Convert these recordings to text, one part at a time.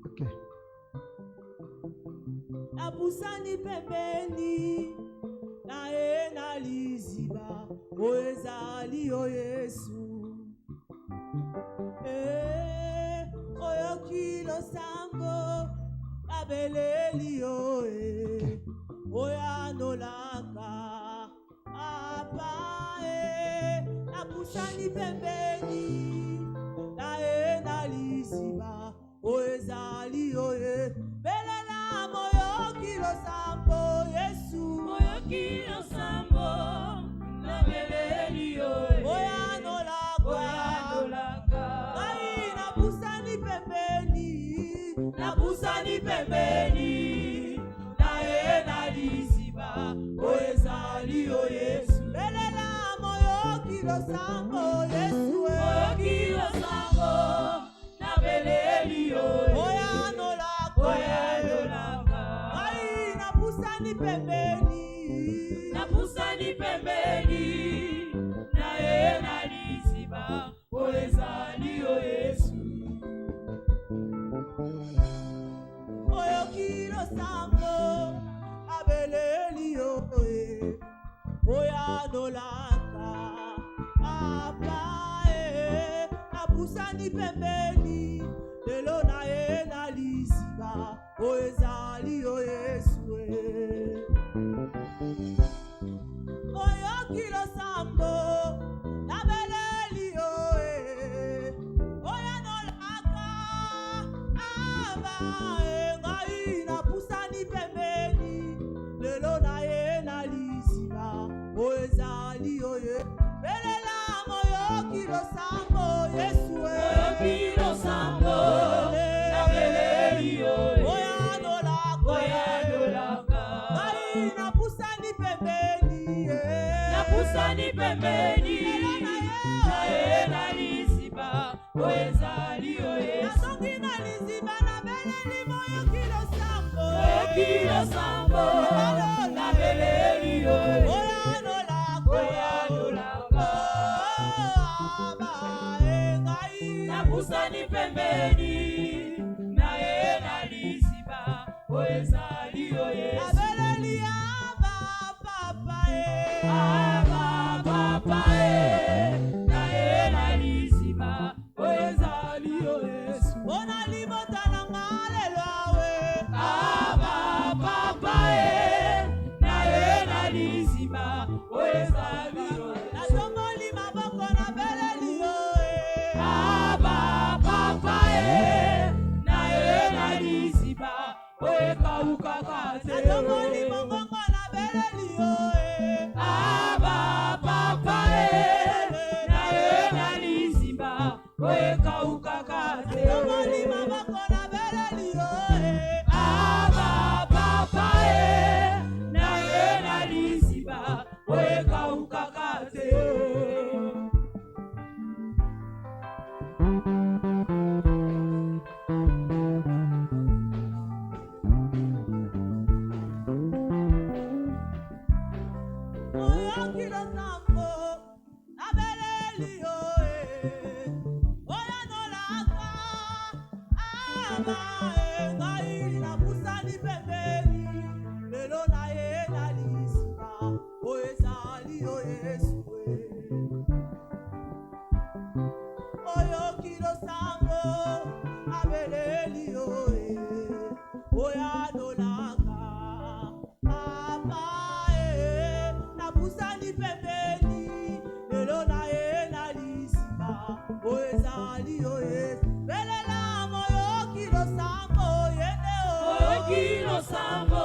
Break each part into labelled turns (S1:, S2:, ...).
S1: Okay.
S2: Abusani pembeni na ena liziba oezali o Yesu. Oyokilo sambo abeleli o oyanolaka apa abusani pembeni na ena liziba oezali o belela moyokilo sambo Yesu
S3: moyokilo sambo na beleli o
S2: oyanolaka ai nabusani pembeni na ena liziba oezali o Yesu belela moyokilo sambo Yesu
S3: moyokilo sambo na beleli o
S2: oyanolaka ai nabusani pembeni
S3: na ena liziba oezali o Yesu
S2: oyokilo sambo abeleli o oyanolaka apa nabusani pembeni lelo na ena liziba oezali o Yesu oyokilo sambo nabeleli o oyanolaka aba ngai napusani pembeni lelo na ena liziba oezali o belela moyokilo sambo Yesu
S3: moyokilo sambo na beleli o oyanolaka
S2: ngai napusani pembeni
S3: na ena liziba oezali o Yesu
S2: nasongi na liziba nabeleli moyokilo sambo
S3: na beleli o
S2: oyanolaka
S3: napusani pembeni na ena liziba oezali o Yesu
S2: nabeleli aba papa
S3: na ena liziba oezali o Yesu
S2: bona libota na lelo awe
S3: na ena liziba oezali o Yesu
S2: nasongoli maboko nabeleli o
S3: na ena liziba oekaukaka te
S2: nasongoli mongongo nabeleli o
S3: na ena liziba oekaukaka te
S2: nasongoli maboko nabeleli o
S3: na ena liziba oekaukaka te
S2: oyokilo sambo nabeleli o oyanolaka aba ngai napusani pembeni lelo na ena liziba oezali o Yesu oyokilo sambo nabeleli o oyanolaka aba napusani pembeni lelo na ena liziba oezali o Yesu belela moyokilo sambo yende
S3: oyokilo sambo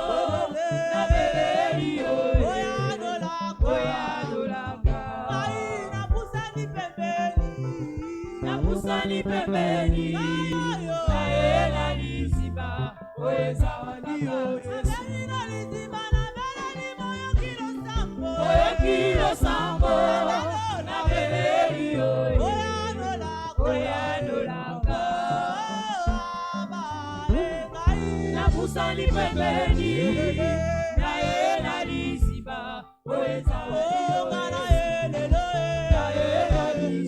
S3: na beleli o oyanolaka
S2: ai napusani pembeni
S3: na ena liziba oezali o Yesu
S2: nabeleli liziba nabeleli moyokilo sambo
S3: oyokilo sambo na beleli o oyanolaka napusani pembeni na ena liziba oezali o Yesu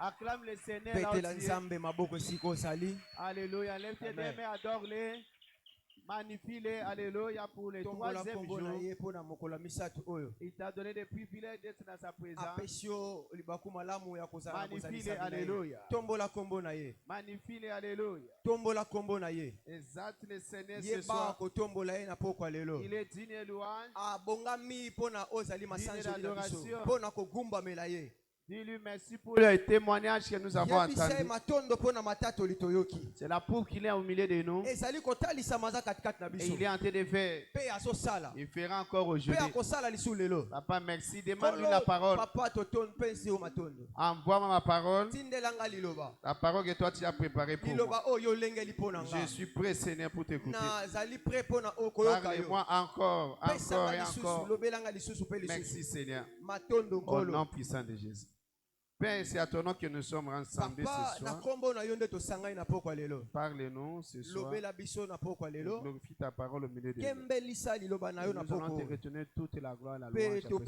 S2: Acclame le Seigneur là où tu es. Alléluia. Lève tes deux mains, adore-les. Magnifie-les. Alléluia pour le troisième jour. Il t'a donné des privilèges d'être dans sa présence. Magnifie-les. Alléluia. Magnifie-les. Alléluia. Exalte le Seigneur ce soir. Il est digne de louange. Digne d'adoration. Dis-lui merci pour le témoignage que nous avons entendu. C'est la preuve qu'il est au milieu de nous. Et il est en train de faire. Il fera encore aujourd'hui. Papa, merci. Demande-lui la parole. Envoie-moi ma parole. La parole que toi tu as préparée pour moi. Je suis prêt, Seigneur, pour t'écouter. Parlez-moi encore et encore. Merci, Seigneur. Au nom puissant de Jésus. Père, c'est à ton nom que nous sommes rassemblés ce soir. Parle-nous ce soir. Glorifie ta parole au milieu de nous. Nous allons te retenir toute la gloire et la louange. Nous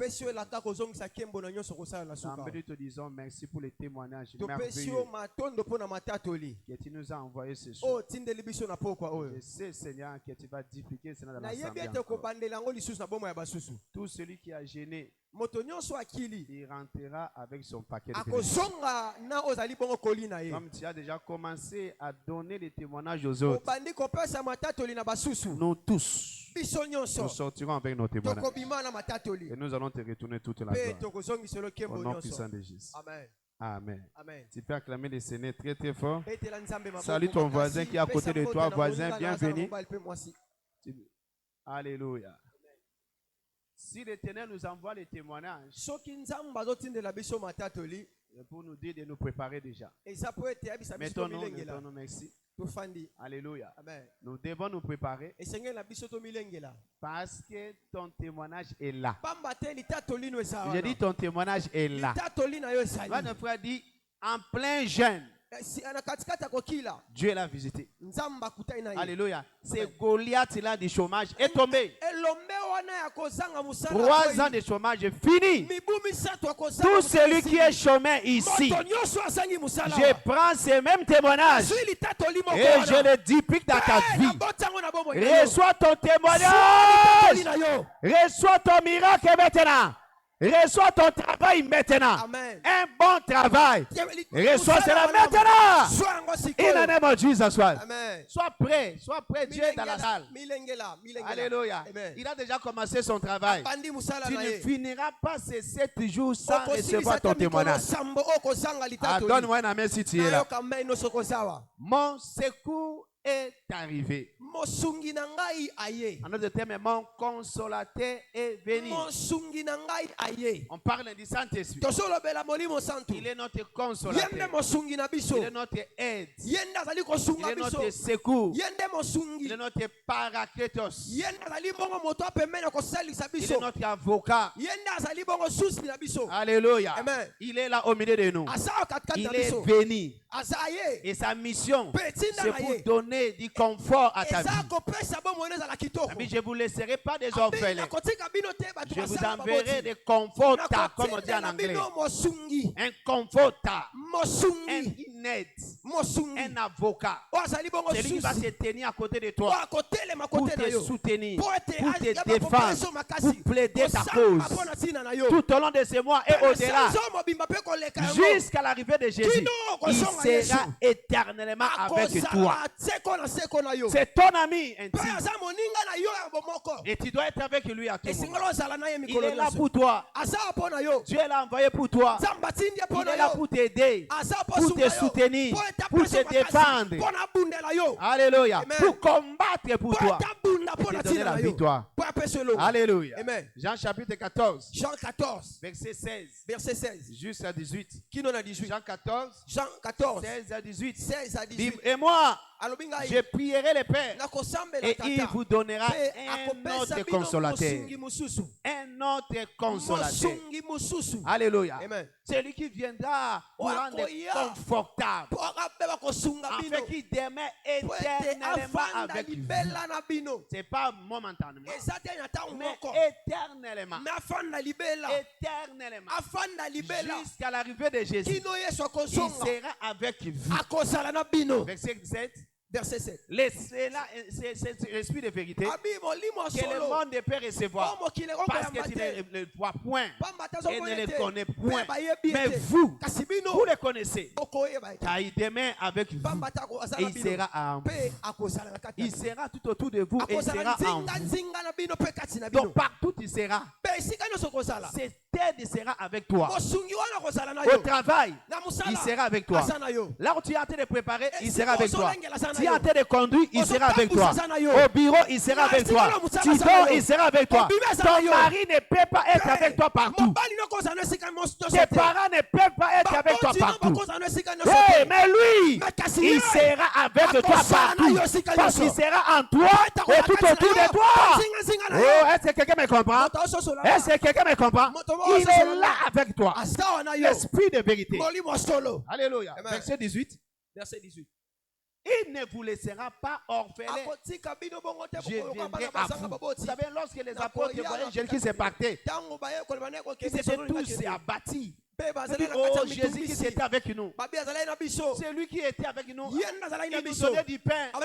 S2: te disons merci pour les témoignages merveilleux que tu nous as envoyés ce soir. Je sais, Seigneur, que tu vas diffuser cela dans l'assemblée. Tout celui qui a gêné, il rentrera avec son paquet de bénédictions. Comme tu as déjà commencé à donner des témoignages aux autres, nous tous, nous sortirons avec nos témoignages. Et nous allons te retourner toute la gloire. Au nom puissant de Jésus. Amen. Amen. Tu peux acclamer le Seigneur très très fort. Salue ton voisin qui est à côté de toi. Voisin, bienvenue. Alléluia. Si l'Éternel nous envoie les témoignages, pour nous dire de nous préparer déjà. Mettons-nous, merci. Alléluia. Amen. Nous devons nous préparer parce que ton témoignage est là. J'ai dit ton témoignage est là. Votre frère dit en plein jeûne. Dieu l'a visité. Alléluia. C'est Goliath là du chômage est tombé. 3 ans de chômage est fini. Tout celui qui est chômeur ici, je prends ces mêmes témoignages et je les duplique dans ta vie. Reçois ton témoignage. Reçois ton miracle maintenant. Reçois ton travail maintenant. Amen. Un bon travail. Reçois cela maintenant. In the name of Jesus Christ. Sois prêt. Sois prêt. Dieu est dans la salle. Alléluia. Il a déjà commencé son travail. Tu ne finiras pas ces 7 jours sans recevoir ton témoignage. Donne-moi un amen si tu es là. Mon secours est arrivé. En d'autres termes, mon consolateur est venu. On parle du Saint-Esprit. Il est notre consolateur. Il est notre aide. Il est notre secours. Il est notre paraclétos. Il est notre avocat. Alléluia. Il est là au milieu de nous. Il est venu. Et sa mission, c'est pour donner du confort à ta vie. Je ne vous laisserai pas des orphelins. Je vous enverrai des confortants, comme on dit en anglais. Un confortant, un aide, un avocat. Celui qui va se tenir à côté de toi pour te soutenir, pour te défendre, pour plaider ta cause tout au long de ce mois et au-delà, jusqu'à l'arrivée de Jésus. Il sera éternellement avec toi. C'est ton ami intime. Et tu dois être avec lui à tout moment. Il est là pour toi. Dieu l'a envoyé pour toi. Il est là pour t'aider, pour te soutenir, pour te défendre. Alléluia. Pour combattre pour toi. Pour te donner la victoire. Alléluia. Jean chapitre 14.
S3: Jean 14.
S2: Verset 16.
S3: Verset 16.
S2: Jusqu'à 18.
S3: Qui nous a 18?
S2: Jean 14.
S3: Jean 14.
S2: 16 à 18.
S3: 16 à 18.
S2: Et moi, je prierai le Père et il vous donnera un autre consolateur. Un autre consolateur. Alléluia. Celui qui viendra pour rendre confortable. Afin qu'il demeure éternellement avec vous. Ce n'est pas momentanément, mais éternellement. Éternellement. Jusqu'à l'arrivée de Jésus. Il sera avec vous. Verset 7.
S3: Verset 7.
S2: C'est l'esprit de vérité que le monde peut recevoir parce que tu ne le vois point et ne le connais point. Mais vous le connaissez. Car il demeure avec vous et il sera en vous. Il sera tout autour de vous et il sera en vous. Donc partout il sera. Cette aide sera avec toi. Au travail, il sera avec toi. Là où tu es en train de préparer, il sera avec toi. Tu es en train de conduire, il sera avec toi. Au bureau, il sera avec toi. Tu dors, il sera avec toi. Ton mari ne peut pas être avec toi partout. Tes parents ne peuvent pas être avec toi partout. Hey, mais lui, il sera avec toi partout. Parce qu'il sera en toi et tout autour de toi. Oh, est-ce que quelqu'un me comprend? Est-ce que quelqu'un me comprend? Il est là avec toi. L'esprit de vérité. Alléluia. Verset 18.
S3: Verset 18.
S2: Il ne vous laissera pas orphelins. Je viendrai à vous. Vous savez, lorsque les apôtres voyaient Jésus qui s'est parti, ils étaient tous abattus. Oh, Jésus qui était avec nous. C'est lui qui était avec nous. Il nous donnait du pain. Oh,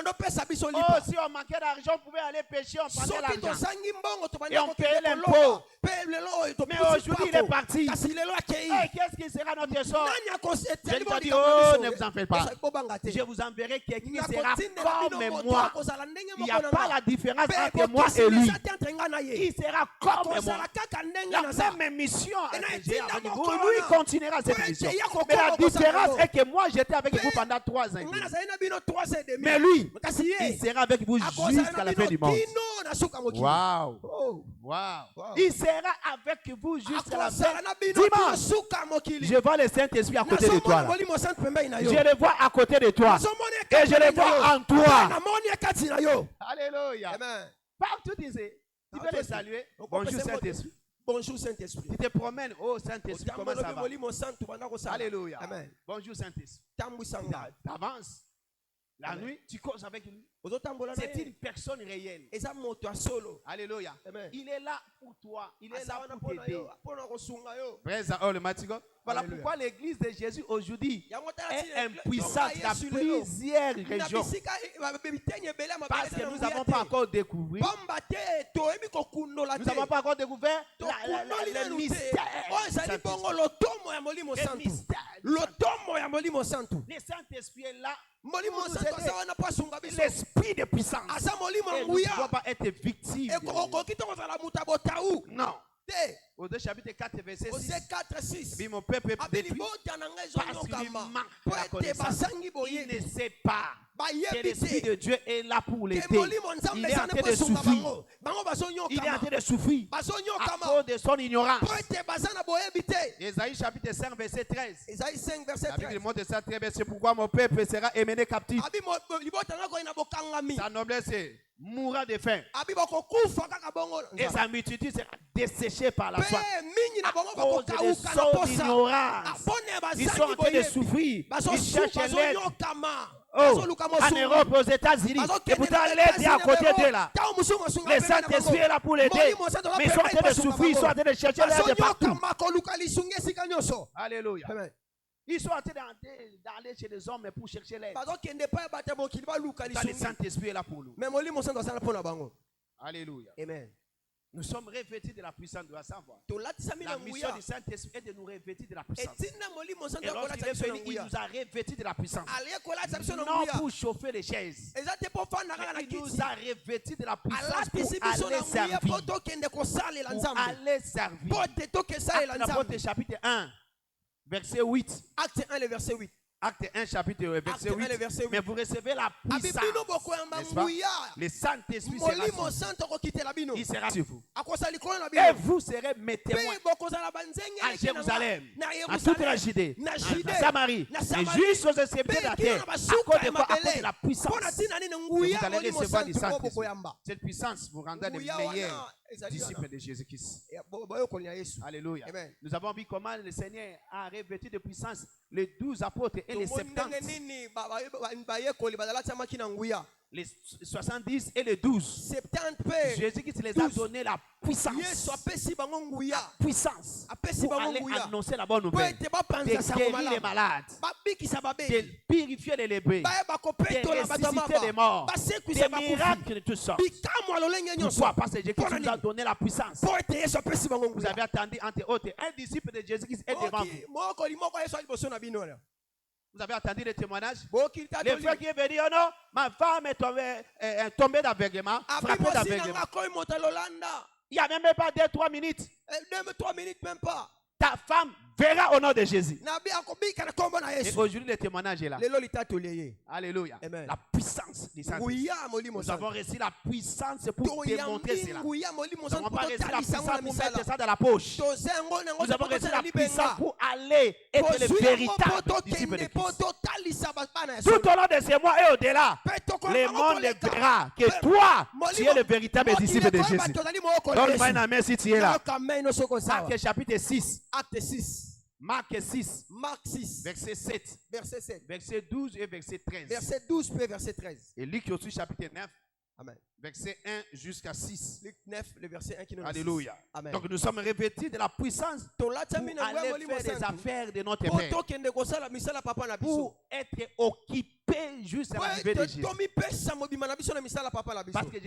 S2: si on manquait d'argent, on pouvait aller pêcher, on prenait l'argent. Et on payait l'impôt. Mais aujourd'hui, il est parti. Hey, qu'est-ce qui sera notre sort? Je lui ai dit, oh, ne vous en faites pas. Je vous enverrai quelqu'un qui sera comme moi. Il n'y a pas la différence entre moi et lui. Il sera comme moi. La même mission avec vous. Lui continuera cette mission. Mais la différence est que moi, j'étais avec vous pendant 3 ans. Mais lui, il sera avec vous jusqu'à la fin du monde. Wow. Wow. Il sera avec vous jusqu'à la fin. Dimanche, je vois le Saint-Esprit à côté de toi. Là. Je le vois à côté de toi.
S1: Et je les vois en toi.
S2: Alléluia.
S3: Amen.
S2: Partout, tu peux les saluer. Bonjour Saint-Esprit.
S3: Bonjour Saint-Esprit.
S2: Tu te promènes. Oh Saint-Esprit, comment ça va? Alléluia.
S3: Amen.
S2: Bonjour Saint-Esprit. T'avances. La nuit, tu causes avec lui. C'est une personne réelle. Alléluia. Il est là pour toi. Il est là pour t'aider. Voilà pourquoi l'église de Jésus aujourd'hui est impuissante dans plusieurs régions. Parce que nous n'avons pas encore découvert. Nous n'avons pas encore découvert le mystère. Le Saint-Esprit est là. L'esprit de puissance. Et nous ne doit pas être victime. Non. Au chapitre 4, verset 6. Oui, mon peuple est détruit parce qu'il manque la connaissance. Il ne sait pas que l'Esprit de Dieu est là pour l'aider. Il est en train de souffrir. Il est en train de souffrir à cause de son ignorance. Ésaïe chapitre 5, verset 13. La Bible montre ça très bien. C'est pourquoi mon peuple sera émené captif. Sa noblesse mourra de faim. Et sa multitude sera desséchée par la soif. À cause de son ignorance. Ils sont en train de souffrir. Ils cherchent l'aide. Oh, en Europe, aux États-Unis. Et pourtant, l'aide est à côté d'eux là. Le Saint-Esprit est là pour l'aider. Mais ils sont en train de souffrir. Ils sont en train de chercher l'aide partout. Alléluia. Ils sont en train d'aller chez les hommes pour chercher l'aide. Le Saint-Esprit est là pour nous. Alléluia.
S3: Amen.
S2: Nous sommes revêtus de la puissance de la savoir. La mission du Saint-Esprit est de nous revêtir de la puissance. Et lorsqu'il est venu, il nous a revêtus de la puissance. Non pour chauffer les chaises. Il nous a revêtus de la puissance pour aller servir. Pour aller servir. L'apôtre chapitre 1, verset 8.
S3: Acte 1, le verset 8.
S2: Acte 1, chapitre verset 8. Mais vous recevez la puissance. N'est-ce pas? Le Saint-Esprit sera sur vous. Il sera sur vous. Et vous serez mes témoins à Jérusalem, à toute la Judée, à Samarie, et jusqu'aux extrémités de la terre. À cause de quoi? À cause de la puissance. Vous allez recevoir du Saint-Esprit. Cette puissance vous rendra les meilleurs disciples de Jésus-Christ. Alléluia. Nous avons vu comment le Seigneur a revêtu de puissance les 12 apôtres et les 70. Les 70 et les 12. Jésus-Christ les a donné la puissance. La puissance pour aller annoncer la bonne nouvelle. De guérir les malades. De purifier les lépreux. De ressusciter les morts. Des miracles de toutes sortes. Pourquoi? Parce que Jésus nous a donné la puissance. Vous avez attendu entre autres un disciple de Jésus-Christ est devant vous. Vous avez attendu les témoignages? Les frères qui est venu, oh non, ma femme est tombée d'aveuglement, frappée d'aveuglement. Il n'y a même pas 2-3 minutes.
S3: 2-3 minutes même pas.
S2: Ta femme verra au nom de Jésus. Et aujourd'hui, le témoignage est là. Alléluia.
S3: Amen.
S2: La puissance du Saint-Esprit. Nous avons reçu la puissance pour démontrer cela. Nous n'avons pas reçu la puissance pour mettre ça dans la poche. Nous avons reçu la puissance pour aller être le véritable disciple de Christ. Tout au long de ces mois et au-delà, le monde verra que toi, tu es le véritable disciple de Jésus. Donne-moi une main si tu es là. Marc chapitre 6.
S3: Acte 6.
S2: Marc 6.
S3: Marc 6.
S2: Verset 7.
S3: Verset 7.
S2: Verset 12 et verset 13.
S3: Verset 12 puis verset 13.
S2: Et Luc aussi chapitre 9.
S3: Amen.
S2: Verset 1 jusqu'à 6.
S3: Luc 9, le verset 1 qui nous dit.
S2: Alléluia.
S3: Amen.
S2: Donc nous sommes revêtus de la puissance pour aller faire des affaires de notre Père. Pour être occupés jusqu'à l'arrivée de Jésus. Parce que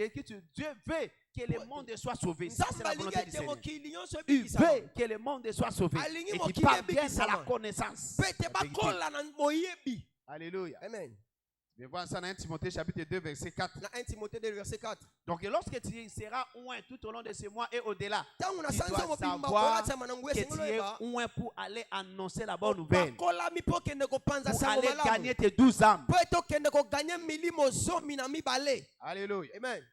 S2: Dieu veut que le monde soit sauvé. Ça, c'est la volonté du Seigneur. Il veut que le monde soit sauvé. Et qu'il parvienne à la connaissance. Alléluia.
S3: Amen.
S2: Je vois ça dans 1 Timothée chapitre 2 verset 4.
S3: Dans 1 Timothée 2 verset 4.
S2: Donc lorsque tu seras loin tout au long de ce mois et au-delà, tu dois savoir que tu es loin pour aller annoncer la bonne nouvelle. Pour aller gagner tes 12 âmes. Alléluia.
S3: Amen.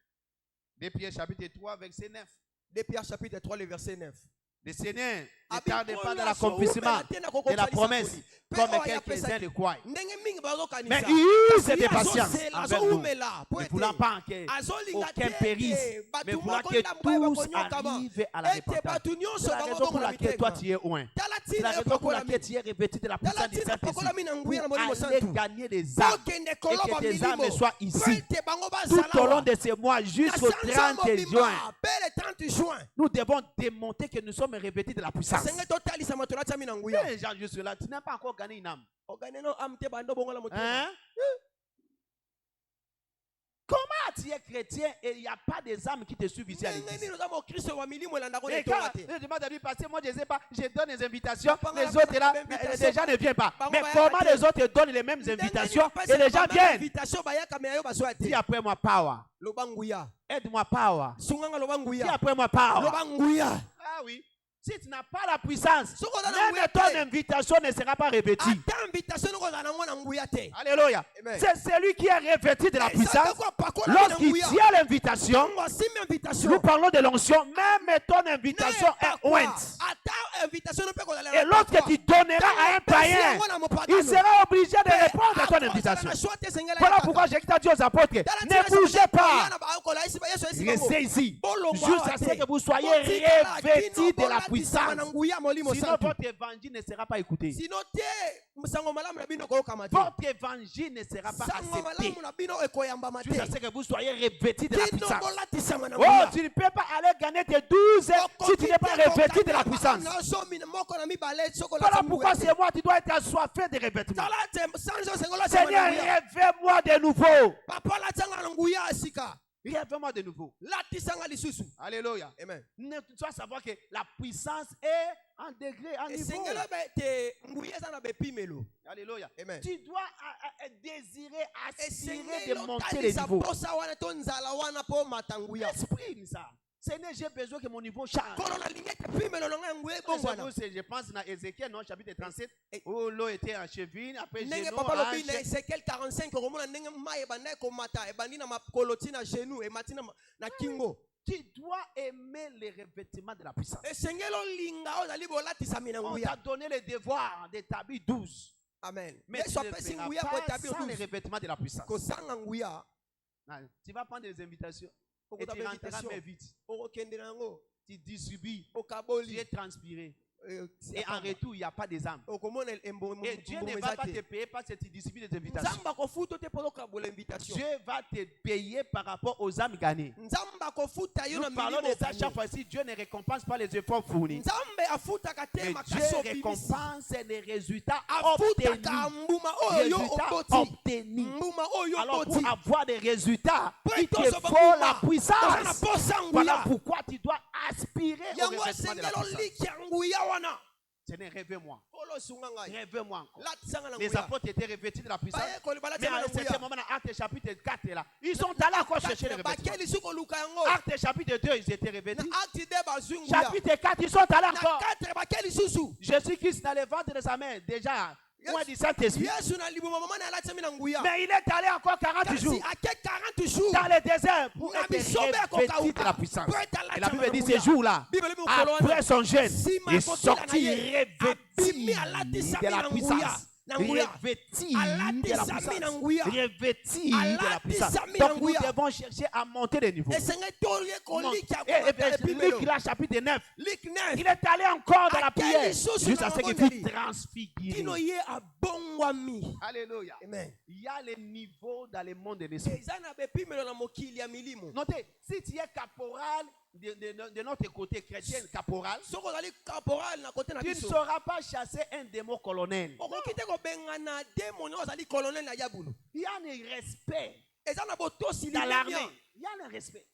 S2: 2 Pierre chapitre 3 verset 9.
S3: 2 Pierre chapitre 3 le verset 9.
S2: Le Seigneur Le temps dépend de l'accomplissement de la promesse, comme quelques-uns le croient. Mais il use de patience envers nous, ne voulant pas qu'aucun périsse, mais voulant que tous arrivent à la repentance. C'est la raison pour laquelle toi tu es loin. C'est la raison pour laquelle tu es revêtu de la puissance du Saint-Esprit pour aller gagner des âmes et que tes âmes soient ici tout au long de ce mois jusqu'au 30 juin. Nous devons démontrer que nous sommes revêtus de la puissance. Les gens juste là, tu n'as pas encore gagné une âme. Hein? Comment tu es chrétien et il n'y a pas des âmes qui te suivent ici à l'église? Et quand je demande à lui passer, moi je ne sais pas, je donne des invitations, les autres là, les gens ne viennent pas. Mais comment les autres donnent les mêmes invitations et les gens viennent? Dis après moi power. Aide-moi power. Dis après moi power. Ah oui. Si tu n'as pas la puissance, même ton invitation ne sera pas revêtue. Alléluia. C'est celui qui est revêtu de la puissance. Lorsqu'il tient l'invitation, nous parlons de l'onction, même ton invitation est ointe. Et lorsque tu donneras à un païen, il sera obligé de répondre à ton invitation. Voilà pourquoi j'ai dit aux apôtres, ne bougez pas. Restez ici. Jusqu'à ce que vous soyez revêtus de la puissance. Sinon votre évangile ne sera pas écouté. Votre évangile ne sera pas accepté. Jusqu'à ce que vous soyez revêtus de la puissance. Oh, tu ne peux pas aller gagner tes 12 si tu n'es pas revêtu de la puissance. Voilà pourquoi c'est moi, tu dois être assoiffé de revêtement. Seigneur, réveille-moi de nouveau. Réveille-moi de nouveau. Alléluia. Amen. Tu dois savoir que la puissance est en degré, en niveau. Alléluia. Amen. Tu dois désirer, aspirer de monter les niveaux. Esprit, ça. Seigneur, j'ai besoin que mon niveau change. Je pense à Ézéchiel, non, chapitre 37, où l'eau était en cheville, après
S3: Ézéchiel 45,
S2: tu dois aimer les revêtements de la puissance. On t'a donné le devoir d'établir 12.
S3: Amen.
S2: Mais tu ne feras pas sans les revêtements de la puissance. Tu vas prendre des invitations. Et tu rentreras mais vite. Tu distribues. Tu es transpiré. Et en retour, il n'y a pas des âmes. Et Dieu ne va pas te payer parce que tu distribues des invitations. Dieu va te payer par rapport aux âmes gagnées. Nous parlons de ça chaque fois-ci. Dieu ne récompense pas les efforts fournis. Mais Dieu récompense les résultats obtenus. Alors pour avoir des résultats, il te faut la puissance. Voilà pourquoi tu dois aspirer au revêtement de la puissance. Seigneur, rêvez-moi. Rêvez-moi encore. Les apôtres étaient revêtus de la puissance. Mais à un certain moment, dans Actes chapitre 4, là, ils sont allés encore chercher les revêtements. Actes chapitre 2, ils étaient revêtus. Chapitre 4, ils sont allés encore. Jésus-Christ dans le ventre de sa mère, déjà. Moi, du Saint-Esprit. Mais il est allé encore 40 jours dans le désert pour être revêtu de la puissance. Et la Bible dit ces jours-là, après son jeûne, il est sorti revêtu de la puissance. Revêtu de la puissance. Revêtu de la puissance. Donc nous devons chercher à monter les niveaux. Luc là, chapitre 9. Il est allé encore dans la prière jusqu'à ce qu'il fût transfiguré. Alléluia. Amen. Il y a les niveaux dans le monde de l'esprit. Notez, si tu es caporal de notre côté chrétien, caporal, tu ne sauras pas chasser un démon colonel. Il y a un respect dans l'armée. Il y a un respect.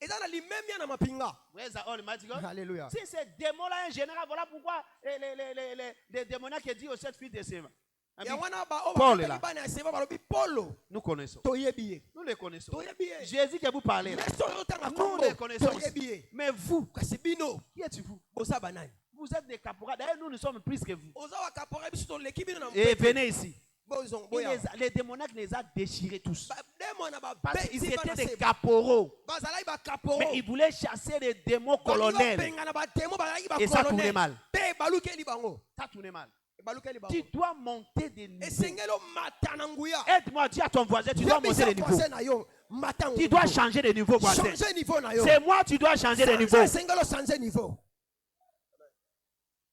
S2: Alléluia. Si ces démons-là, en général, voilà pourquoi les démoniaques qui disent aux 7 filles de Séma. Paul est là. Nous connaissons. Nous les connaissons. Jésus que vous parlez là. Nous les connaissons. Mais vous, qui êtes-vous? Vous êtes des caporaux. D'ailleurs, nous sommes plus que vous. Et venez ici. Les démoniaques les a déchirés tous. Parce qu'ils étaient des caporaux. Mais ils voulaient chasser les démons colonels. Et ça tournait mal. Ça tournait mal. Tu dois monter des niveaux. Aide-moi, dis à ton voisin, tu dois monter les niveaux. Tu dois changer de niveau, voisin. C'est moi, tu dois changer de niveau.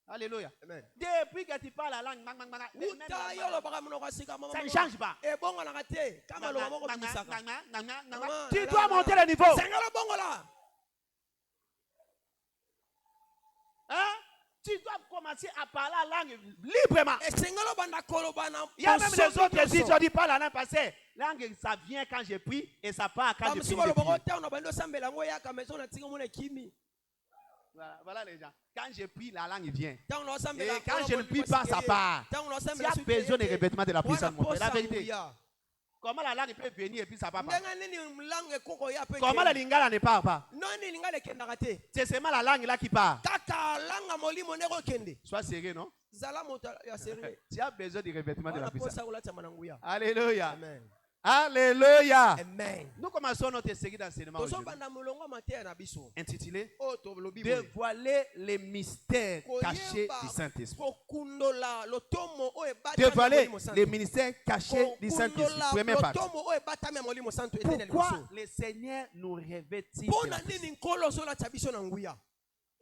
S2: Alléluia. Amen. Depuis que tu parles la langue, ça ne change pas. Tu dois monter le niveau. Hein? Tu dois commencer à parler la langue librement. Il y a même les autres ici, tu dis pas la langue passée. Langue, ça vient quand je prie et ça part quand je prie. Voilà les gens. Quand je prie, la langue vient. Et quand je ne prie pas, ça part. Il y a besoin de revêtement de la puissance. La vérité. Comment la langue peut venir et puis ça part pas? Comment la lingala ne part pas? C'est seulement la langue là qui part. Sois sérieux, non? Tu as besoin de revêtement de la puissance. Alléluia. Amen. Alléluia. Amen. Nous commençons notre série d'enseignement intitulé Dévoiler les mystères cachés du Saint-Esprit. Dévoiler les mystères cachés du Saint-Esprit. Première partie. Pourquoi le Seigneur nous revêt-il?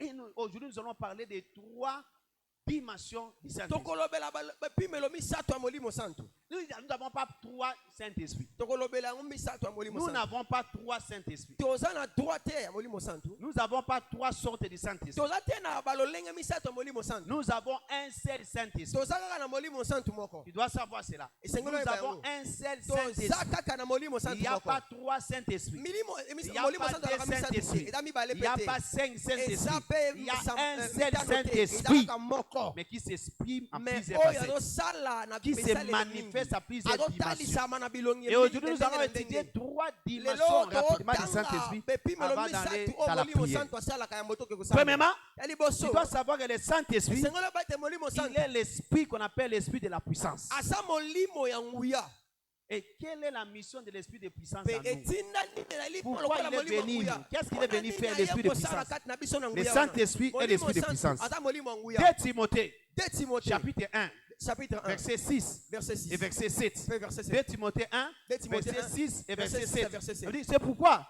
S2: Et aujourd'hui, nous allons parler de 3 dimensions du Saint-Esprit. Nous n'avons pas 3 Saint-Esprit. Nous n'avons pas 3 Saint-Esprit. Nous n'avons pas 3 sortes de Saint-Esprit. Nous avons un seul Saint-Esprit. Tu dois savoir cela. Nous avons un seul Saint-Esprit. Il n'y a pas 3 Saint-Esprits. Il n'y a pas 2 Saint-Esprits. Il n'y a pas 5 Saint-Esprits. Il y a un seul Saint-Esprit. Mais qui s'exprime en plusieurs facettes. Qui se manifeste à plusieurs dimensions. Et aujourd'hui, nous allons étudier 3 dimensions rapidement du Saint-Esprit avant d'aller dans la prière. Premièrement, tu dois savoir que le Saint-Esprit, il est l'esprit qu'on appelle l'esprit de la puissance. Et quelle est la mission de l'esprit de puissance en nous? Pourquoi il est venu? Qu'est-ce qu'il est venu faire, l'esprit de puissance? Le Saint-Esprit est l'esprit de puissance. 2 Timothée, chapitre 1. Verset 6 et verset 7. 2 Timothée 1, verset 6 et verset 7. C'est pourquoi.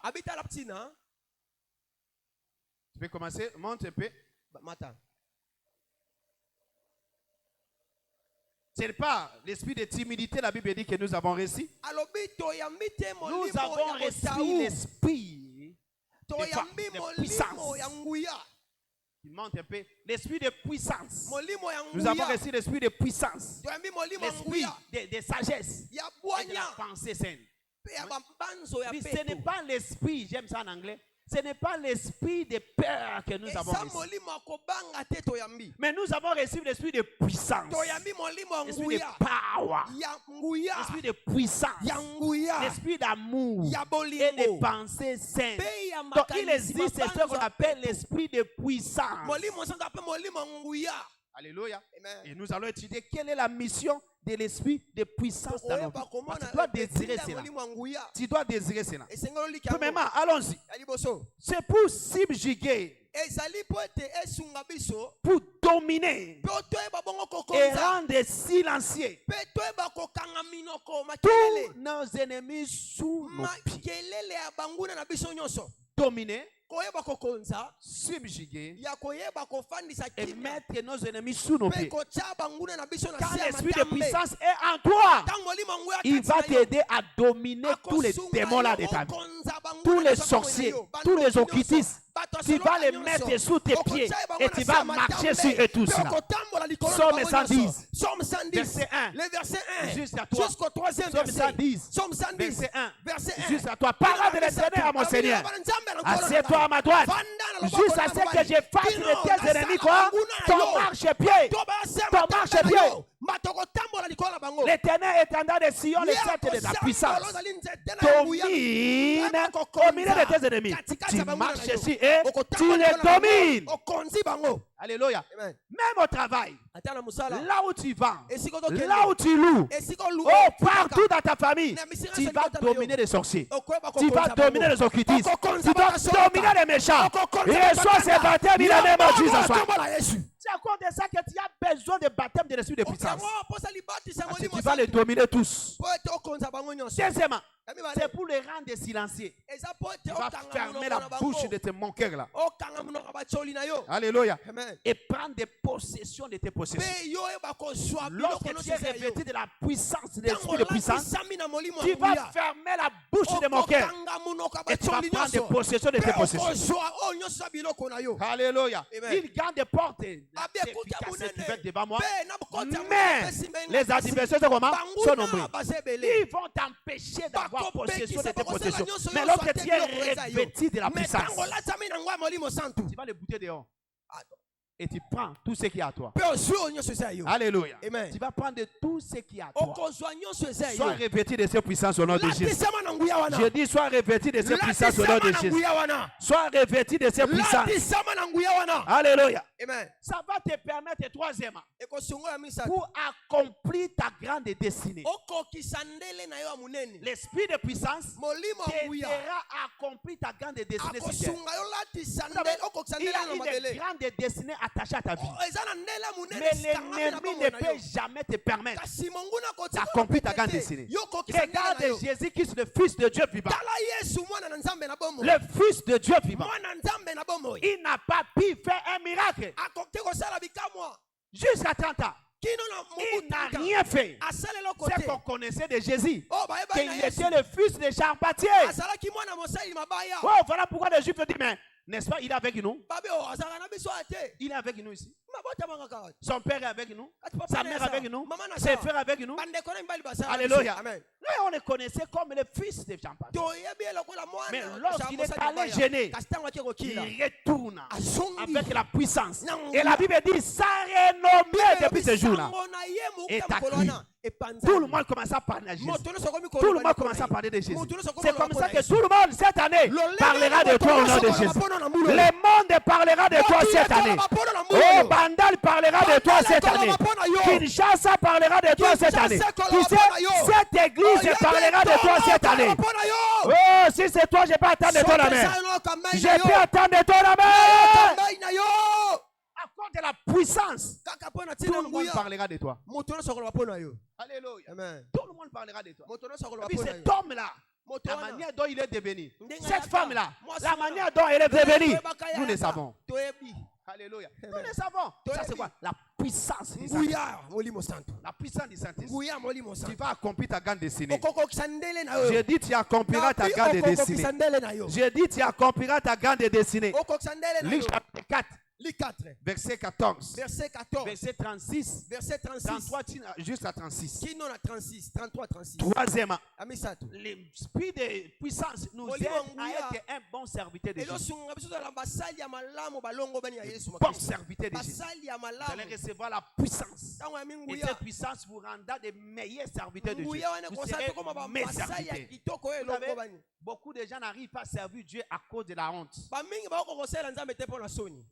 S2: Tu peux commencer, monte un peu. Ce n'est pas l'esprit de timidité, la Bible dit que nous avons reçu. Nous avons reçu l'esprit de puissance. Il monte un peu. L'esprit de puissance. Nous avons reçu l'esprit de puissance. L'esprit de sagesse. Et de la pensée saine. Ce n'est pas l'esprit, j'aime ça en anglais. Ce n'est pas l'esprit de peur que nous avons reçu. Mais nous avons reçu l'esprit de puissance. L'esprit de power. L'esprit de puissance. L'esprit d'amour. Et de pensée saine. Donc il existe ce qu'on appelle l'esprit de puissance. Alléluia. Et nous allons étudier quelle est la mission de l'esprit de puissance dans notre vie. Tu dois désirer cela. Tu dois désirer cela. Premièrement, allons-y. C'est pour subjuguer, pour dominer et rendre silencieux tous nos ennemis sous nos pieds. Dominer, subjuguer et mettre nos ennemis sous nos pieds. Quand l'esprit de puissance est en toi, il va t'aider à dominer tous les démons là de ta vie, tous les sorciers, tous les occultistes. Tu vas les mettre sous tes pieds et tu vas marcher sur eux tous là. Psaume 110, verset 1, jusqu'à toi. Jusqu'au 3e verset. Psaume 110, verset 1, jusqu'à toi. Parole de l'Éternel à mon Seigneur. Assieds-toi à ma droite, jusqu'à ce que je fasse de tes ennemis quoi? Ton marche-pied. Ton marche-pied. L'éternel étendard des sillons, les sceptres de ta puissance. Domine au milieu de tes ennemis. Tu marches ici et tu les domines. Alléluia. Même au travail, là où tu vas, là où tu loues, partout dans ta famille, tu vas dominer les sorciers. Tu vas dominer les occultistes. Tu vas dominer les méchants. Et sois ces baptêmes, il a même Jésus. C'est à cause de ça que tu as besoin de baptême de l'esprit de puissance. Parce que tu vas les dominer tous. Deuxièmement, c'est pour les rendre silencieux. Tu vas fermer la bouche de tes manqueurs là. Alléluia. Et prendre des possessions de tes possessions. Lorsque tu es revêtu de la puissance, de l'esprit de puissance, tu vas fermer la bouche de mon cœur. Et tu vas prendre des possessions de tes possessions. Alléluia. Il garde des portes qui vont devant moi. Mais les adversaires sont nombreux. Ils vont t'empêcher d'avoir possession de tes possessions. Mais lorsque tu es revêtu de la puissance, tu vas les bouter dehors. Et tu prends tout ce qui est à toi. Alléluia. Amen. Tu vas prendre tout ce qui est à toi. Sois revêtu de ces puissances au nom de Jésus. Je dis sois revêtu de ces puissances au nom de Jésus. Sois revêtu de ces puissances. Alléluia. Amen. Ça va te permettre, troisièmement, pour accomplir ta grande destinée. L'esprit de puissance t'aidera à accomplir ta grande destinée. Il y a une grande destinée attachée à ta vie. Mais l'ennemi ne peut jamais te permettre d'accomplir ta grande destinée. Regarde Jésus-Christ, le Fils de Dieu vivant. Le Fils de Dieu vivant. Il n'a pas pu faire un miracle. Jusqu'à 30 ans. Il n'a rien fait. C'est qu'on connaissait de Jésus. Qu'il était le fils de charpentier. Oh, voilà pourquoi les Juifs disent, mais n'est-ce pas, il est avec nous? Il est avec nous ici. Son père est avec nous. Sa mère est avec nous. Ses frères avec nous. Alléluia. Là, on le connaissait comme le fils de charpentier. Mais lorsqu'il est allé gêner, il retourne avec la puissance. Et la Bible dit, sa renommée depuis ce jour-là est acquis. Tout le monde commence à parler de Jésus. Tout le monde commence à parler de Jésus. C'est comme ça que tout le monde cette année parlera de toi au nom de Jésus. Le monde parlera de toi cette année. Oh, Bandal parlera de toi cette année. Kinshasa parlera de toi cette année. Tu sais, cette église parlera de toi cette année. Oh, si c'est toi, je peux attendre de toi la main. Je peux attendre de toi la main. À cause de la puissance, tout le monde parlera de toi. Alléluia. Amen. Tout le monde parlera de toi. Et puis cet homme-là, la manière dont il est devenu, cette femme-là, la manière dont elle est devenue, nous le savons. Alléluia. Nous le savons. Ça c'est quoi? La puissance du Saint-Esprit. La puissance du Saint-Esprit. Tu vas accomplir ta grande destinée. J'ai dit tu accompliras ta grande destinée. J'ai dit tu accompliras ta grande destinée. Luc chapitre 4. Verset 14. Verset 36. Verset 33 jusqu'à 36. Troisièmement, l'esprit de puissance nous aide à être un bon serviteur de Jésus. Bon serviteur de Jésus. Vous allez recevoir la puissance. Et cette puissance vous rendra des meilleurs serviteurs de Dieu. Vous serez mes serviteurs. Beaucoup de gens n'arrivent pas à servir Dieu à cause de la honte.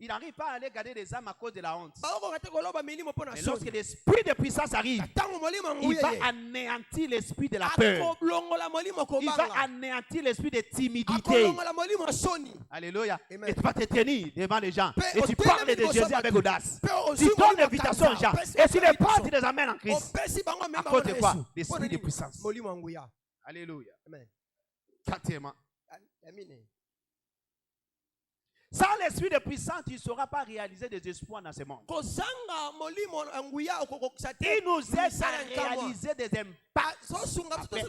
S2: Ils n'arrivent pas à aller garder les âmes à cause de la honte. Mais lorsque l'esprit de puissance arrive, il va anéantir l'esprit de la peur. Il va anéantir l'esprit de timidité. Alléluia. Et tu vas te tenir devant les gens. Et tu parles de Jésus avec audace. Tu donnes l'invitation aux gens. Et si les portes, tu les amènes en Christ. À cause de quoi? L'esprit de puissance. Alléluia. Quatrièmement. Sans l'esprit de puissance, tu ne sauras pas réaliser des espoirs dans ce monde. Il nous aide à réaliser des impacts.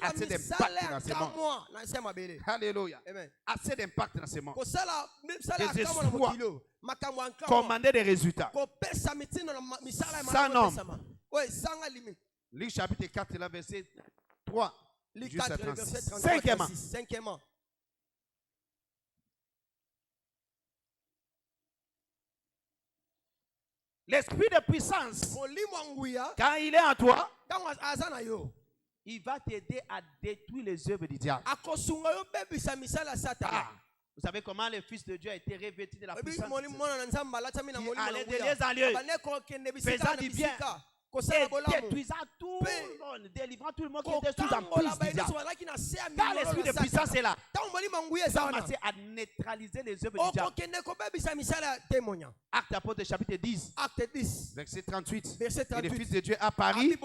S2: Assez d'impact dans ce monde. Alléluia. Assez d'impact dans ce monde. Des espoirs. Commander des résultats. Sans nombre. Luc chapitre 4, verset 3. Jusqu'à 36. Cinquièmement. L'esprit de puissance, quand il est en toi, il va t'aider à détruire les œuvres du diable. Vous savez comment le Fils de Dieu a été revêtu de la puissance de Dieu. Allez de lieu en lieu, faisant du bien, et détruisant tout le monde, délivrant tout le monde qui était sous emprise du diable. Quand l'esprit de puissance est là, ça va commencer à neutraliser les œuvres du diable. Acte apôtre chapitre 10, verset 38. Et le Fils de Dieu apparaît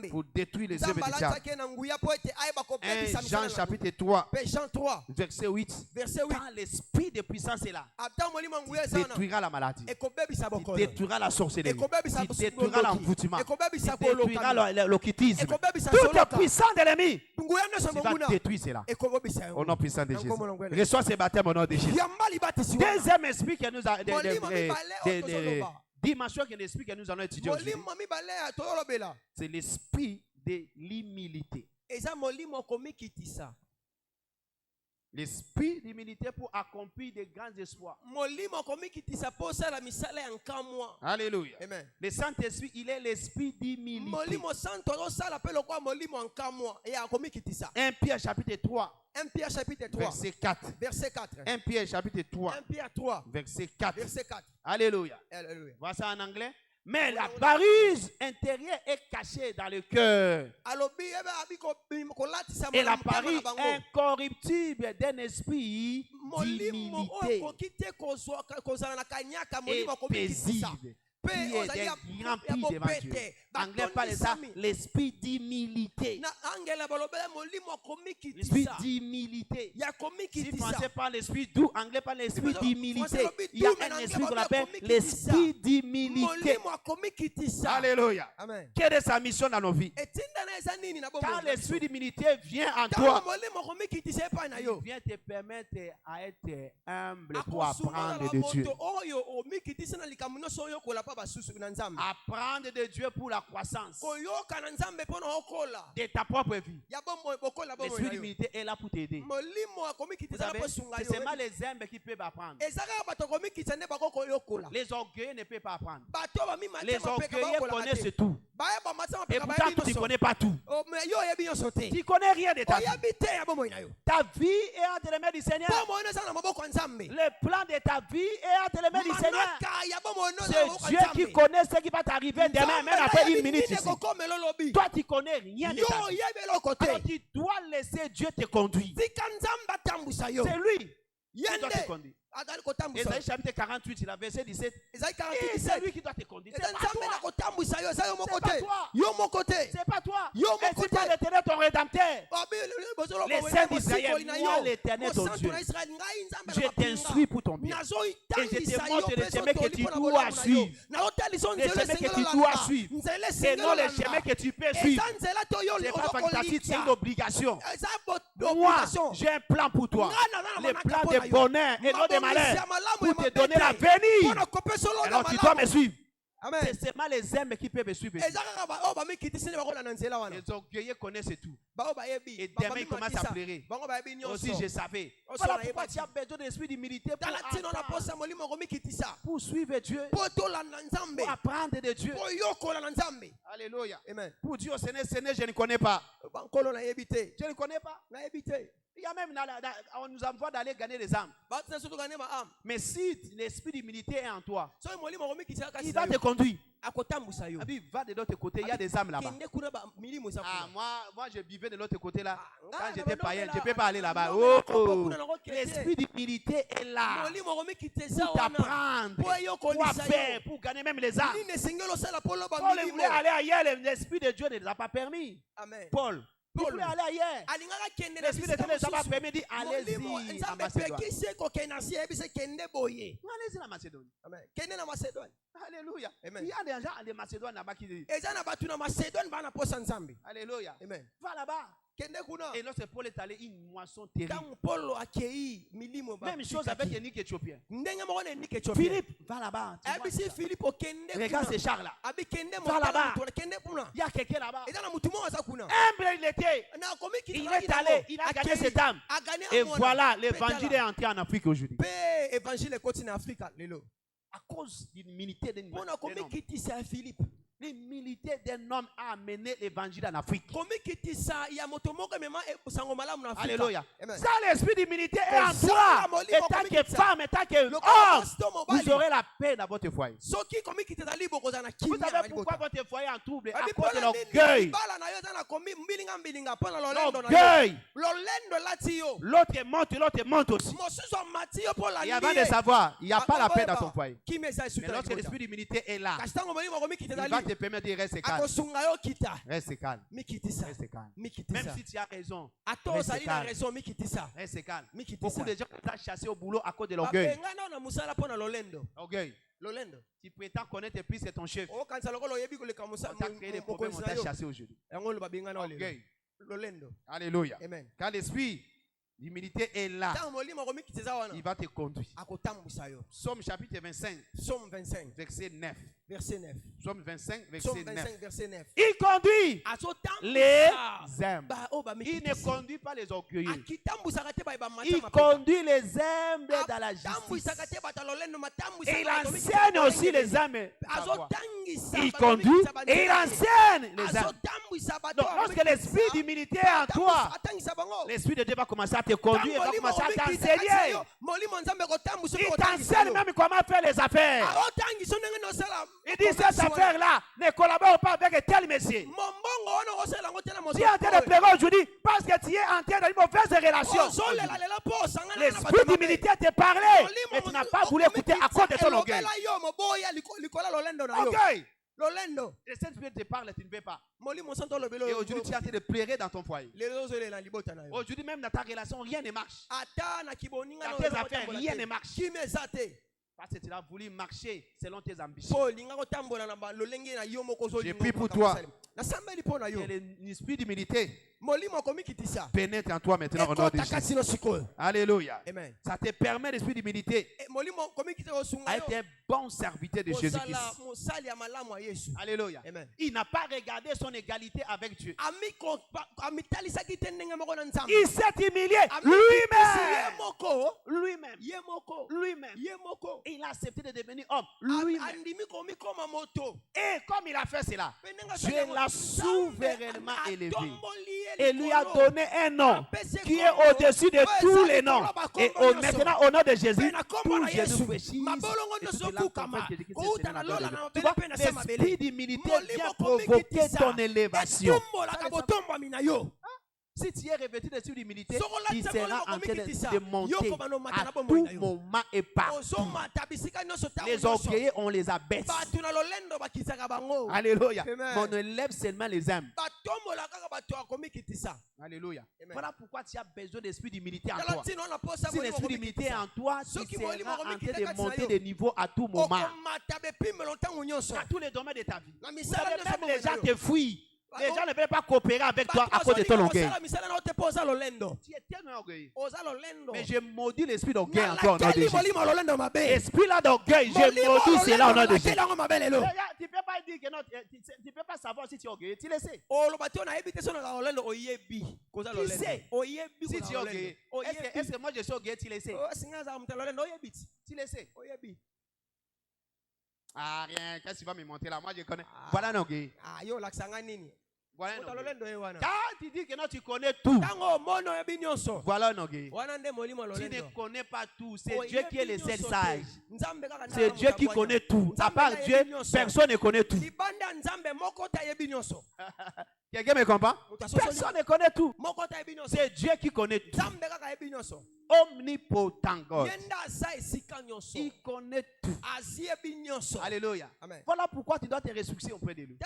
S2: pour détruire les œuvres du diable. 1 Jean chapitre 3, verset 8. Quand l'esprit de puissance est là, il détruira la maladie, il détruira la sorcellerie, il détruira l'envoûtement, il détruira l'occultisme. Tout est puissant de l'ennemi. Il va détruire cela. Au nom puissant de Jésus. Reçois ce baptême au nom de Jésus. Deuxième esprit que nous avons, dimension que l'esprit que nous allons étudier aujourd'hui, c'est l'esprit de l'humilité. L'esprit d'humilité pour accomplir de grands espoirs. Alléluia. Amen. Le Saint-Esprit, il est l'esprit d'humilité. 1 Pierre chapitre 3.
S3: 1 Pierre chapitre 3.
S2: Verset 4.
S3: Verset 4.
S2: 1 Pierre chapitre 3.
S3: 1 Pierre 3.
S2: Verset 4.
S3: Verset 4.
S2: Alléluia.
S3: Alléluia.
S2: Voilà ça en anglais. Mais la paruse intérieure est cachée dans le cœur. Et la parure incorruptible d'un esprit d'humilité et paisible, qui est rempli devant Dieu. Anglais parle ça, l'esprit d'humilité. L'esprit d'humilité. Si français parle l'esprit doux, anglais parle l'esprit d'humilité. Il y a un esprit qu'on appelle l'esprit d'humilité. Alléluia. Quelle est sa mission dans nos vies? Quand l'esprit d'humilité vient en toi, il vient te permettre à être humble pour apprendre de Dieu. Apprendre de Dieu pour la croissance de ta propre vie. L'esprit d'humilité est là pour t'aider. C'est seulement les humbles qui peuvent apprendre. Les orgueilleux ne peuvent pas apprendre. Les orgueilleux connaissent tout. Et pourtant, tu ne connais pas tout. Tu ne connais rien de ta vie. Ta vie est entre les mains du Seigneur. Le plan de ta vie est entre les mains du Seigneur. C'est Dieu qui connaît ce qui va t'arriver demain, même après une minute ici. Toi, tu ne connais rien de ta vie. Alors, tu dois laisser Dieu te conduire. C'est lui qui doit te conduire. Ésaïe chapitre 48, la verset 17. C'est lui qui doit te conduire. C'est pas toi. C'est pas toi. Et c'est toi l'Éternel ton rédempteur. Les saints d'Israël, moi l'Éternel ton Dieu. Je t'instruis pour ton bien. Et je te montre le chemin que tu dois suivre. Le chemin que tu dois suivre. Et non le chemin que tu peux suivre. C'est pas facultatif, c'est une obligation. Moi, j'ai un plan pour toi. Le plan de bonheur et non de malheur. Pour te donner l'avenir. Alors tu dois me suivre. C'est seulement les hommes qui peuvent me suivre. Les orgueilleux connaissent tout. Et demain ils commencent à pleurer. Aussi je savais. Voilà pourquoi tu as besoin de l'esprit d'humilité pour suivre Dieu. Pour apprendre de Dieu. Alléluia. Pour dire au Seigneur, Seigneur, je ne connais pas. Je ne connais pas. Il y a même, on nous envoie d'aller gagner des âmes. Mais si l'esprit d'humilité est en toi, il va te conduire. Il va de l'autre côté, il y a des âmes là-bas. Moi, je vivais de l'autre côté là. Quand j'étais païen, je ne peux pas aller là-bas. L'esprit d'humilité est là. Pour t'apprendre, quoi faire, pour gagner même les âmes. Paul voulait aller ailleurs, l'esprit de Dieu ne l'a pas permis. Paul. Il voulait aller ailleurs. L'esprit de Dieu ne l'a pas permis. Il dit allez-y en Macédoine. Allez-y en Macédoine. Alléluia. Il y a des gens de Macédoine là-bas qui disent alléluia. Va là-bas. Et lorsque Paul est allé, une moisson terrible. Même chose avec Nick Éthiopien. Philippe, va là-bas. Regarde ces chars là. Va là-bas. Il y a quelqu'un là-bas. Humble il était. Il est allé. Il a gagné cette âme. Et voilà, l'évangile est entré en Afrique aujourd'hui. À cause d'une milité d'un homme.
S3: Philippe.
S2: L'humilité d'un homme a amené l'évangile en Afrique. Alléluia. Ça, l'esprit d'humilité est en toi. Et tant que femme, et tant que homme, vous aurez la paix dans votre foyer. Vous savez pourquoi votre foyer est en trouble? À cause de l'orgueil. L'orgueil. L'autre monte aussi. Et avant de savoir, il n'y a pas la paix dans ton foyer. Mais lorsque l'esprit d'humilité est là, il va te permettre de rester calme. Reste calme. Reste calme. Même si tu as raison, reste calme. Reste calme. Beaucoup de gens sont chassés au boulot à cause de l'orgueil. Orgueil. Tu prétends connaître plus que ton chef. On t'a créé des problèmes, on t'a chassé aujourd'hui. Orgueil. Alléluia. Amen. Quand l'esprit l'humilité est là, il va te conduire. Psaume chapitre 25, verset 9. Psaume 25, verset 9. Il conduit les humbles. Il ne conduit pas les orgueilleux. Il conduit les humbles dans la justice. Et il enseigne aussi les humbles. Il conduit et il enseigne les humbles. Donc, lorsque l'esprit d'humilité est en toi, l'esprit de Dieu va commencer à te conduire et va commencer à t'enseigner. Il t'enseigne même comment faire les affaires. Il dit cette affaire-là ne collabore pas avec tel monsieur. Tu es en train de pleurer aujourd'hui parce que tu es en train de mauvaises relations. L'esprit d'humilité te parlait, mais tu n'as pas voulu écouter à cause de ton orgueil. Orgueil. Le Saint-Esprit te parle et tu ne veux pas. Et aujourd'hui, tu es en train de pleurer dans ton foyer. Aujourd'hui, même dans ta relation, rien ne marche. Dans tes affaires, rien ne marche. Parce que tu as voulu marcher selon tes ambitions. J'ai pris pour toi que l'esprit d'humilité pénètre en toi maintenant au nom de Jésus. Alléluia. Amen. Ça te permet, l'esprit d'humilité, à être un bon serviteur de Jésus-Christ. Alléluia. Amen. Il n'a pas regardé son égalité avec Dieu. Il s'est humilié lui-même. Il a accepté de devenir homme lui-même. Et comme il a fait cela, Dieu l'a souverainement élevé et lui a donné un nom qui est au-dessus de tous les noms. Et maintenant, au nom de Jésus, tout Jésus fléchisse. L'esprit d'humilité vient provoquer ton élévation. Si tu es revêtu de l'esprit d'humilité, il sera en train de monter à tout moment et partout. Les orgueilleux, on les abaisse. Alléluia. Mais on élève seulement les âmes. Alléluia. Voilà pourquoi tu as besoin d'esprit d'humilité en toi. Si l'esprit d'humilité est en toi, tu seras en train de monter de niveau à tout moment. Dans tous les domaines de ta vie. Vous savez, même les gens te fuient. Les gens ne veulent pas coopérer avec toi à cause de ton orgueil. Tu es tellement orgueilleux. Mais je maudis l'esprit d'orgueil en toi au nom de Jésus. Esprit là d'orgueil, je maudis cela au nom de Jésus. Tu ne peux pas dire que non, tu ne peux pas savoir si tu es orgueilleux. Tu le sais. Tu sais. Si tu es orgueilleux. Est-ce que moi je suis orgueilleux? Tu le sais. Tu le sais. Ah, rien, qu'est-ce que tu vas me montrer là? Moi, je connais. Voilà un orgueil. Voilà un orgueil. Quand tu dis que non, tu connais tout. Voilà un orgueil. Tu ne connais pas tout. C'est Dieu qui est le seul sage. C'est Dieu qui connaît tout. À part Dieu, personne ne connaît tout. Quelqu'un me comprend? Personne ne connaît tout. C'est Dieu qui connaît tout. Omnipotent God. Il connaît tout. Alléluia. Amen. Voilà pourquoi tu dois te ressourcer auprès de lui.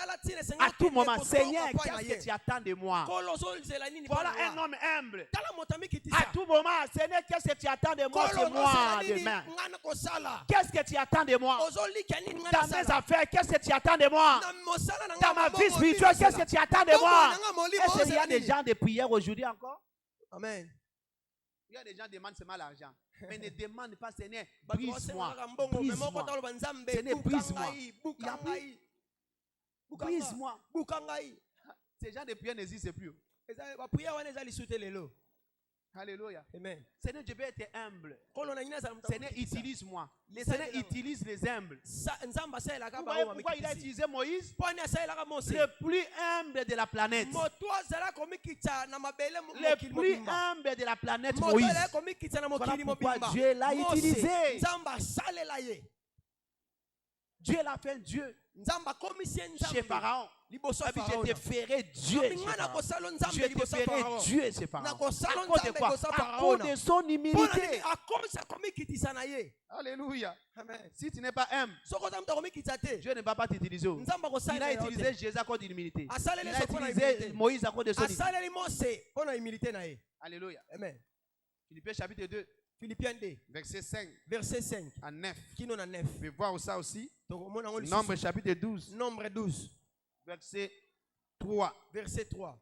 S2: À tout moment, Seigneur, qu'est-ce que tu attends de moi? Voilà un homme humble. À tout moment, Seigneur, qu'est-ce que tu attends de moi ce mois demain? Qu'est-ce que tu attends de moi? Dans mes affaires, qu'est-ce que tu attends de moi? Dans ma vie spirituelle, qu'est-ce que tu attends de moi? Est-ce qu'il y a des gens de prière aujourd'hui encore? Amen. Il y a des gens qui demandent seulement l'argent. Mais ne demande pas, Seigneur, brise-moi. Brise-moi. Seigneur, brise-moi. Brise-moi. Ces gens de prière n'existent plus. Alléluia.
S3: Amen.
S2: Seigneur, je vais être humble. Seigneur, utilise-moi. Seigneur, utilise les humbles. Pourquoi il a utilisé Moïse? Le plus humble de la planète. Le plus humble de la planète, Moïse. Voilà pourquoi Dieu l'a utilisé. Dieu l'a fait Dieu chez Pharaon. Je te ferai Dieu chez Pharaon. Je te ferai Dieu chez Pharaon. À cause de quoi? À cause de son humilité. Alléluia. Amen. Si tu n'es pas humble, Dieu ne va pas t'utiliser. Il a utilisé Jésus à cause de l'humilité. Il a utilisé Moïse à cause de son humilité. Alléluia. Amen. Philippiens chapitre 2.
S3: Philippiens 2,
S2: verset 5.
S3: Verset 5
S2: à 9.
S3: Qui nous a 9.
S2: Je vais voir ça aussi. Nombre chapitre 12.
S3: Nombre 12.
S2: Verset 3.
S3: Verset 3.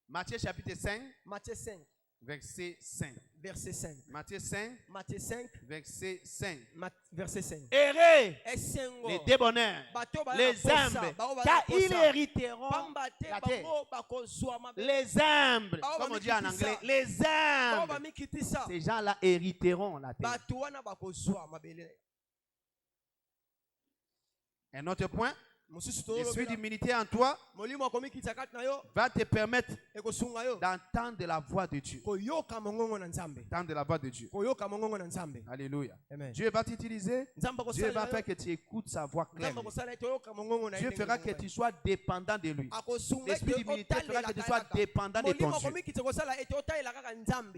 S2: Matthieu chapitre 5.
S3: Matthieu 5.
S2: Verset 5.
S3: Verset 5.
S2: Matthieu 5.
S3: Matthieu 5.
S2: Verset 5.
S3: Verset 5.
S2: Errez les débonneurs, les humbles, car ils hériteront la terre. Les humbles, comme on dit en anglais, les humbles, ces gens-là hériteront la terre. Un autre point. L'esprit d'humilité en toi va te permettre d'entendre la voix de Dieu. D'entendre la voix de Dieu. Alléluia. Amen. Dieu va t'utiliser. Dieu va faire que tu écoutes sa voix clairement. Dieu fera que tu sois dépendant de lui. L'esprit d'humilité fera que tu sois dépendant de ton Dieu.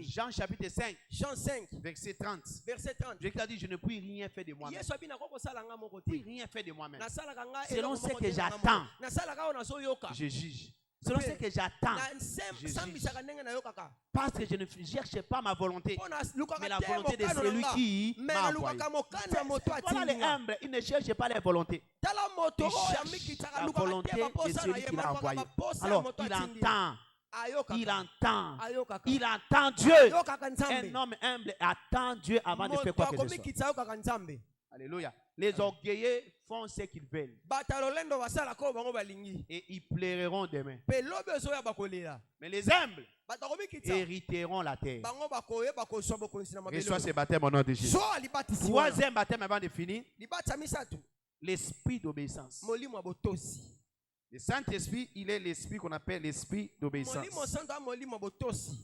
S2: Jean chapitre 5. Verset 30. Dieu t'a dit, je ne puis rien faire de moi-même. Je ne puis rien faire de moi-même. Selon ce que j'attends, je juge. Selon ce que j'attends, je juge. Parce que je ne cherche pas ma volonté, mais la volonté de celui qui m'a envoyé. Voilà les humbles, ils ne cherchent pas leur volonté. Ils cherchent la volonté de celui qui l'a envoyé. Alors, il entend Dieu. Un homme humble attend Dieu avant de faire quoi que ce soit. Alléluia. Les orgueilleux font ce qu'ils veulent. Et ils plairont demain. Mais les humbles hériteront la terre. Reçois ce baptême au nom de Jésus. Troisième baptême avant de finir. L'esprit d'obéissance. Le Saint-Esprit, il est l'esprit qu'on appelle l'esprit d'obéissance.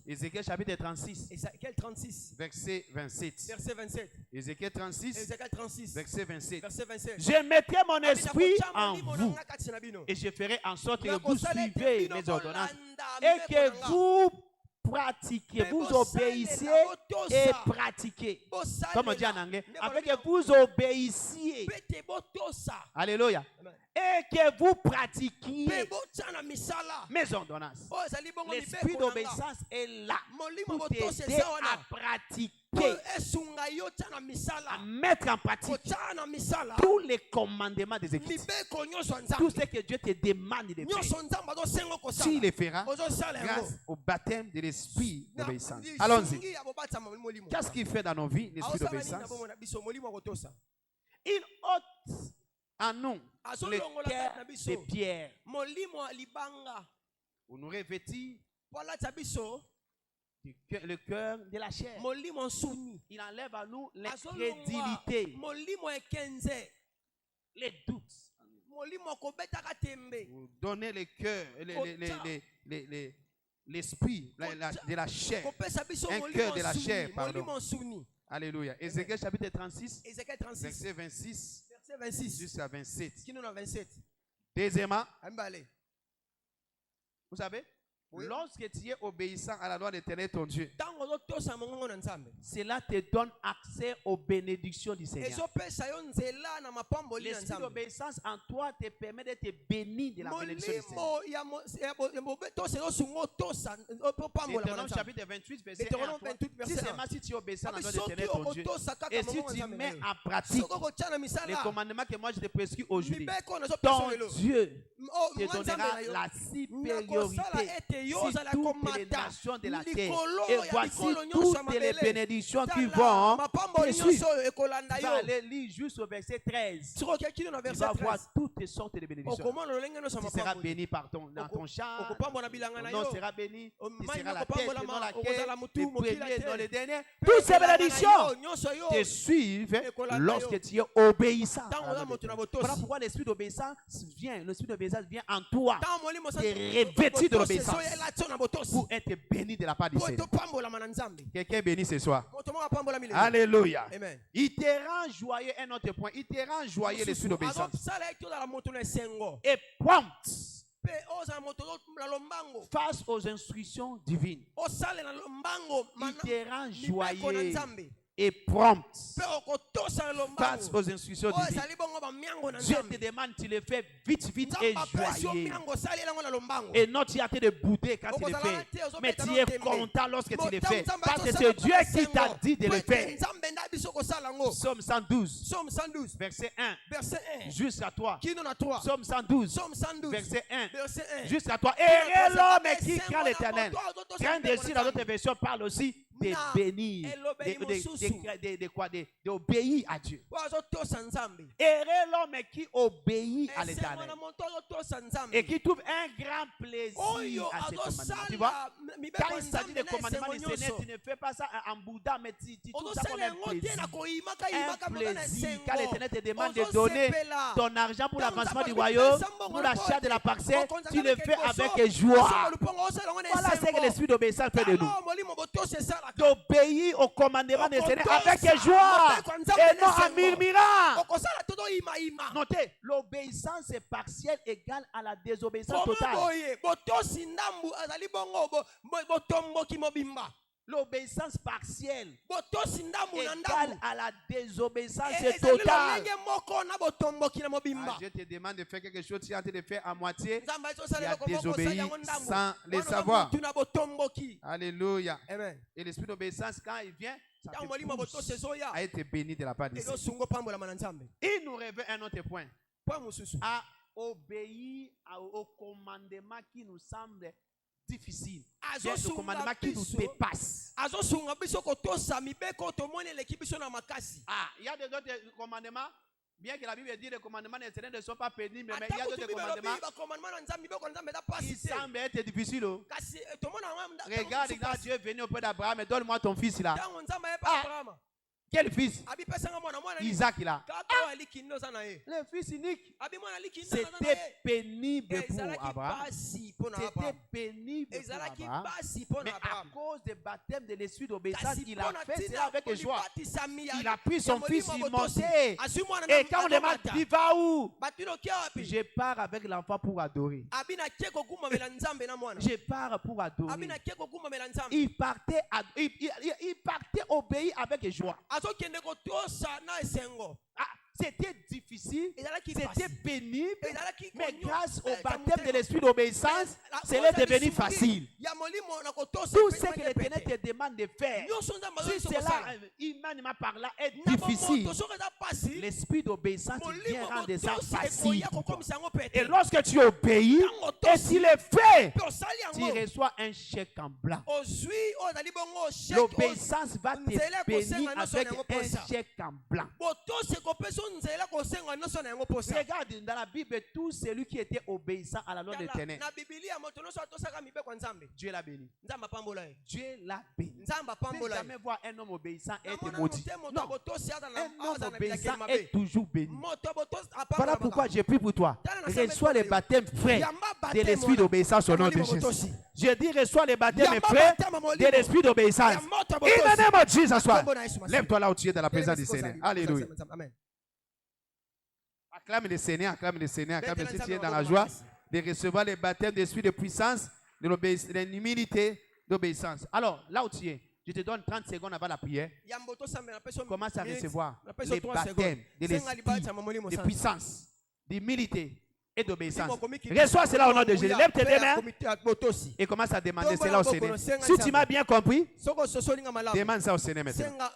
S2: Ézéchiel chapitre 36. Verset 27. Ézéchiel 36. Verset 27. Je mettrai mon esprit en vous et je ferai en sorte que vous suivez mes ordonnances et que vous pratiquez, vous obéissez et pratiquez. Comme on dit en anglais, afin que vous obéissiez. Alléluia. Et que vous pratiquiez mes ordonnances. L'esprit d'obéissance est là pour t'aider à pratiquer, à mettre en pratique tous les commandements des Écritures. Tout ce que Dieu te demande de faire, tu le feras grâce au baptême de l'esprit d'obéissance. Allons-y. Qu'est-ce qu'il fait dans nos vies, l'esprit d'obéissance? Il ôte en nous le cœur de pierre pour nous revêtir le cœur de la chair. Il enlève à nous l'incrédulité, les doutes. Vous donnez le cœur, l'esprit de la chair, un cœur de la chair, pardon. Alléluia. Ézéchiel chapitre 36, verset 26 jusqu'à 27. Deuxièmement, vous savez, lorsque tu es obéissant à la loi de l'Éternel ton Dieu, cela te donne accès aux bénédictions du Seigneur. L'esprit d'obéissance en toi te permet d'être béni de la bénédiction du Seigneur. Deutéronome chapitre 28, verset 1 à 3. Si seulement si tu es obéissant à la loi de l'Éternel ton Dieu, et si tu mets en pratique les commandements que moi je te prescris aujourd'hui, ton Dieu te donnera la supériorité toutes les nations de la terre. Et voici toutes les bénédictions qui vont te suivre. Tu vas aller lire juste au verset 13. Tu vas voir toutes sortes de bénédictions. Tu seras béni dans ton champ. Ton nom sera béni. Tu seras la tête et non la queue. Les premiers dans les derniers. Toutes ces bénédictions te suivent lorsque tu es obéissant. Voilà pourquoi l'esprit d'obéissance vient. L'esprit d'obéissance vient en toi. Tu es revêtu de l'obéissance pour être béni de la part du Seigneur. Quelqu'un est béni ce soir. Alléluia. Amen. Il te rend joyeux, un autre point. Il te rend joyeux l'esprit d'obéissance. Et prompt face aux instructions divines. Il te rend joyeux et prompt face aux instructions divines. Dieu te demande, tu le fais vite et joyeux. Et non, tu as été de bouder quand tu le fais. Mais tu es content lorsque tu le fais. Parce que c'est Dieu qui t'a dit de le faire. Psaume 112, verset 1. Jusqu'à toi. Psaume 112, verset 1. Jusqu'à toi. Et l'homme qui craint l'Éternel. Craint dessus dans d'autres versions parle aussi de bénir, d'obéir à Dieu. Heureux l'homme qui obéit à l'Éternel et qui trouve un grand plaisir à ses commandements. Tu vois, quand il s'agit des commandements du Seigneur, tu ne fais pas ça en Bouddha, mais tu trouves ça comme un plaisir. Un plaisir. Quand l'Éternel te demande de donner ton argent pour l'avancement du royaume, pour l'achat de la parcelle, tu le fais avec joie. Voilà ce que l'esprit d'obéissance fait de nous. D'obéir au commandement du Seigneur avec joie et non en murmurant. Notez, l'obéissance partielle égale à la désobéissance totale. L'obéissance partielle égale à la désobéissance totale. Dieu te demande de faire quelque chose, tu es en train de faire à moitié. Tu as désobéi sans le savoir. Alléluia. Amen. Et l'esprit d'obéissance, quand il vient, ça te pousse à être béni de la part de Dieu. Il nous révèle un autre point. À obéir au commandement qui nous semble difficile. Le commandement qui nous dépasse. Il y a des autres commandements. Bien que la Bible dit que les commandements ne sont pas pénibles, mais il y a d'autres commandements qui semblent être difficiles. Regarde, Dieu est venu auprès d'Abraham et donne-moi ton fils là. Quel fils? Isaac là. Le fils unique. C'était pénible pour Abraham. C'était pénible pour Abraham. Mais à cause du baptême de l'esprit d'obéissance, il a fait cela avec joie. Il a pris son fils, il montait. Et quand on demande, il va où? Je pars avec l'enfant pour adorer. Je pars pour adorer. Il partait obéir avec joie. C'était difficile, c'était pénible, mais grâce au baptême de l'esprit d'obéissance, c'est devenu facile. Tout ce que l'Éternel te demande de faire, si cela, humainement parlant, est difficile, l'esprit d'obéissance vient rendre ça facile. Et lorsque tu obéis, et tu le fais, tu reçois un chèque en blanc. L'obéissance va te bénir avec un chèque en blanc. Regarde dans la Bible, tout celui qui était obéissant à la loi de l'Éternel, Dieu l'a béni. Dieu l'a béni. Ne jamais voir un homme obéissant être maudit. Non, un homme obéissant est toujours béni. Voilà pourquoi j'ai pris pour toi. Reçois le baptême frais de l'esprit d'obéissance au nom de Jésus. Je dis reçois le baptême frais de l'esprit d'obéissance. In the name of Jesus. Lève-toi là où tu es dans la présence du Seigneur. Alléluia. Acclame le Seigneur, acclame le Seigneur, acclame le Seigneur. Tu es dans la joie de recevoir le baptême d'esprit de puissance, de l'humilité, d'obéissance. Alors, là où tu es, je te donne 30 secondes avant la prière. Commence à recevoir le baptême de l'esprit de puissance, d'humilité et d'obéissance. Reçois cela au nom de Jésus. Lève tes deux mains et commence à demander cela au Seigneur. Si tu m'as bien compris, demande ça au Seigneur maintenant.